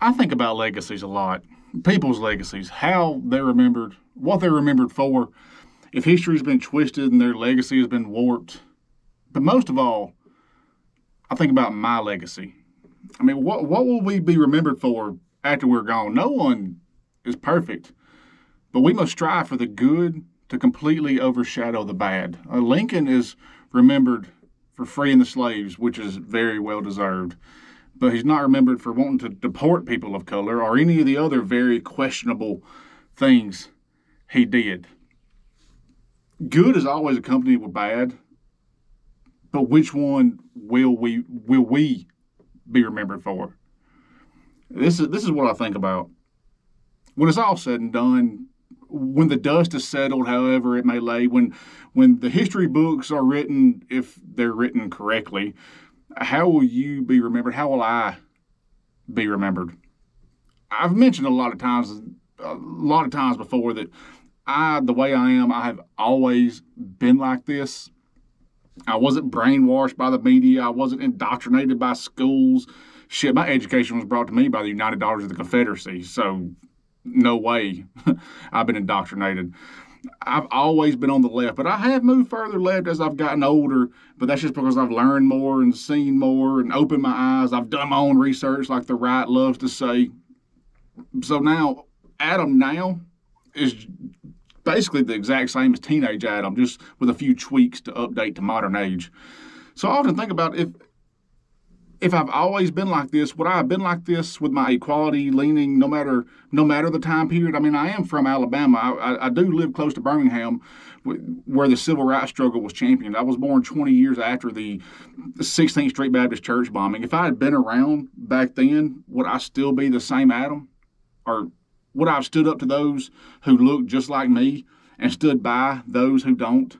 I think about legacies a lot. People's legacies, how they're remembered, what they're remembered for, if history's been twisted and their legacy has been warped. But most of all, I think about my legacy. I mean, what will we be remembered for after we're gone? No one is perfect, but we must strive for the good to completely overshadow the bad. Lincoln is remembered for freeing the slaves, which is very well deserved, but he's not remembered for wanting to deport people of color or any of the other very questionable things he did. Good is always accompanied with bad, but which one will we be remembered for? This is what I think about. When it's all said and done, when the dust is settled, however it may lay, when the history books are written, if they're written correctly, how will you be remembered? How will I be remembered? I've mentioned a lot of times before that the way I am, I have always been like this. I wasn't brainwashed by the media. I wasn't indoctrinated by schools. Shit, my education was brought to me by the United Daughters of the Confederacy. So, no way I've been indoctrinated. I've always been on the left, but I have moved further left as I've gotten older. But that's just because I've learned more and seen more and opened my eyes. I've done my own research, like the right loves to say. So now, Adam now is basically the exact same as teenage Adam, just with a few tweaks to update to modern age. So I often think about if I've always been like this, would I have been like this with my equality leaning no matter the time period? I mean, I am from Alabama. I do live close to Birmingham, where the civil rights struggle was championed. I was born 20 years after the 16th Street Baptist Church bombing. If I had been around back then, would I still be the same Adam? Or would I have stood up to those who look just like me and stood by those who don't?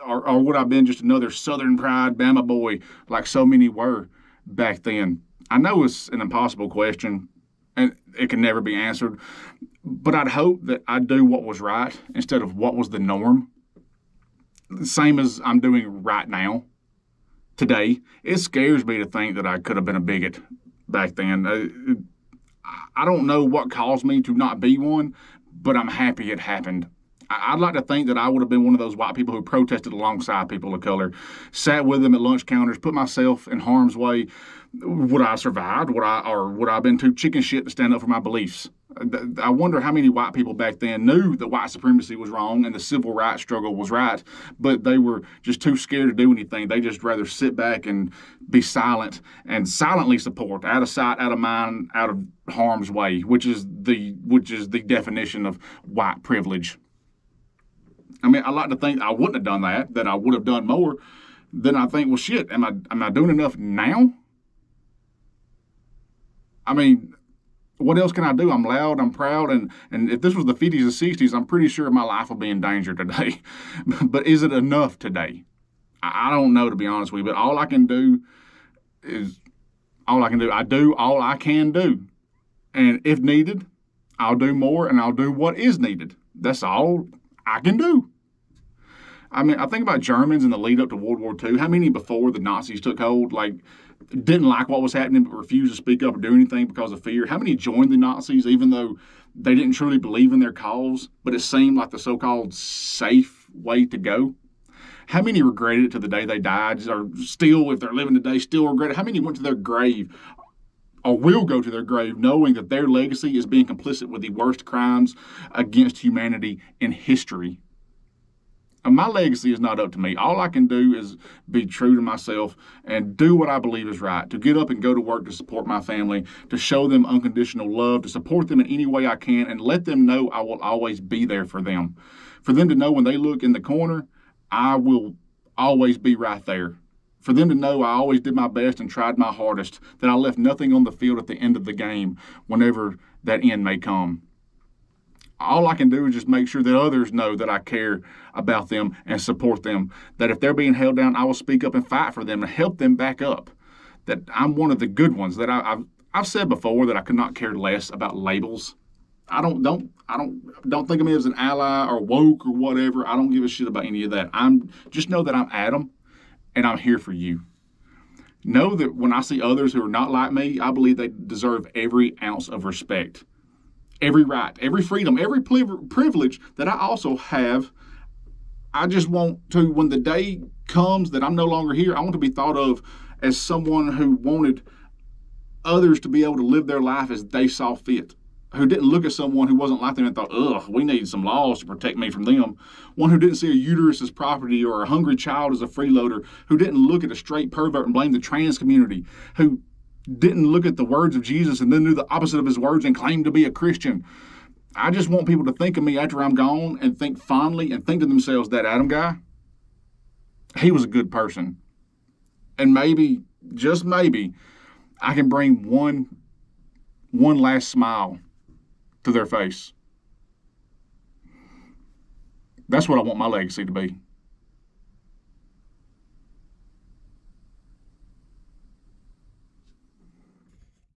Or would I have been just another Southern pride Bama boy like so many were back then? I know it's an impossible question and it can never be answered, but I'd hope that I do what was right instead of what was the norm. Same as I'm doing right now, today. It scares me to think that I could have been a bigot back then. I don't know what caused me to not be one, but I'm happy it happened. I'd like to think that I would have been one of those white people who protested alongside people of color, sat with them at lunch counters, put myself in harm's way. Would I have survived? Would I have been too chicken shit to stand up for my beliefs? I wonder how many white people back then knew that white supremacy was wrong and the civil rights struggle was right, but they were just too scared to do anything. They just rather sit back and be silent and silently support, out of sight, out of mind, out of harm's way, which is the definition of white privilege. I mean, I like to think I wouldn't have done that I would have done more. Then I think, well, shit, am I doing enough now? I mean, what else can I do? I'm loud, I'm proud, and if this was the 50s and 60s, I'm pretty sure my life would be in danger today. But is it enough today? I don't know, to be honest with you, but all I can do is all I can do. I do all I can do. And if needed, I'll do more and I'll do what is needed. That's all I can do. I mean, I think about Germans in the lead up to World War II. How many before the Nazis took hold, didn't like what was happening but refused to speak up or do anything because of fear? How many joined the Nazis even though they didn't truly believe in their cause, but it seemed like the so-called safe way to go? How many regretted it to the day they died, or still, if they're living today, still regret it? How many went to their grave or will go to their grave knowing that their legacy is being complicit with the worst crimes against humanity in history? And my legacy is not up to me. All I can do is be true to myself and do what I believe is right, to get up and go to work to support my family, to show them unconditional love, to support them in any way I can, and let them know I will always be there for them. For them to know when they look in the corner, I will always be right there. For them to know I always did my best and tried my hardest, that I left nothing on the field at the end of the game whenever that end may come. All I can do is just make sure that others know that I care about them and support them, that if they're being held down, I will speak up and fight for them and help them back up, that I'm one of the good ones, that I've said before that I could not care less about labels. I don't think of me as an ally or woke or whatever. I don't give a shit about any of that. Just know that I'm Adam and I'm here for you. Know that when I see others who are not like me, I believe they deserve every ounce of respect, every right, every freedom, every privilege that I also have. I just want to, when the day comes that I'm no longer here, I want to be thought of as someone who wanted others to be able to live their life as they saw fit, who didn't look at someone who wasn't like them and thought, ugh, we need some laws to protect me from them. One who didn't see a uterus as property or a hungry child as a freeloader, who didn't look at a straight pervert and blame the trans community, who didn't look at the words of Jesus and then knew the opposite of his words and claimed to be a Christian. I just want people to think of me after I'm gone and think fondly and think to themselves, that Adam guy, he was a good person. And maybe, just maybe, I can bring one last smile to their face. That's what I want my legacy to be.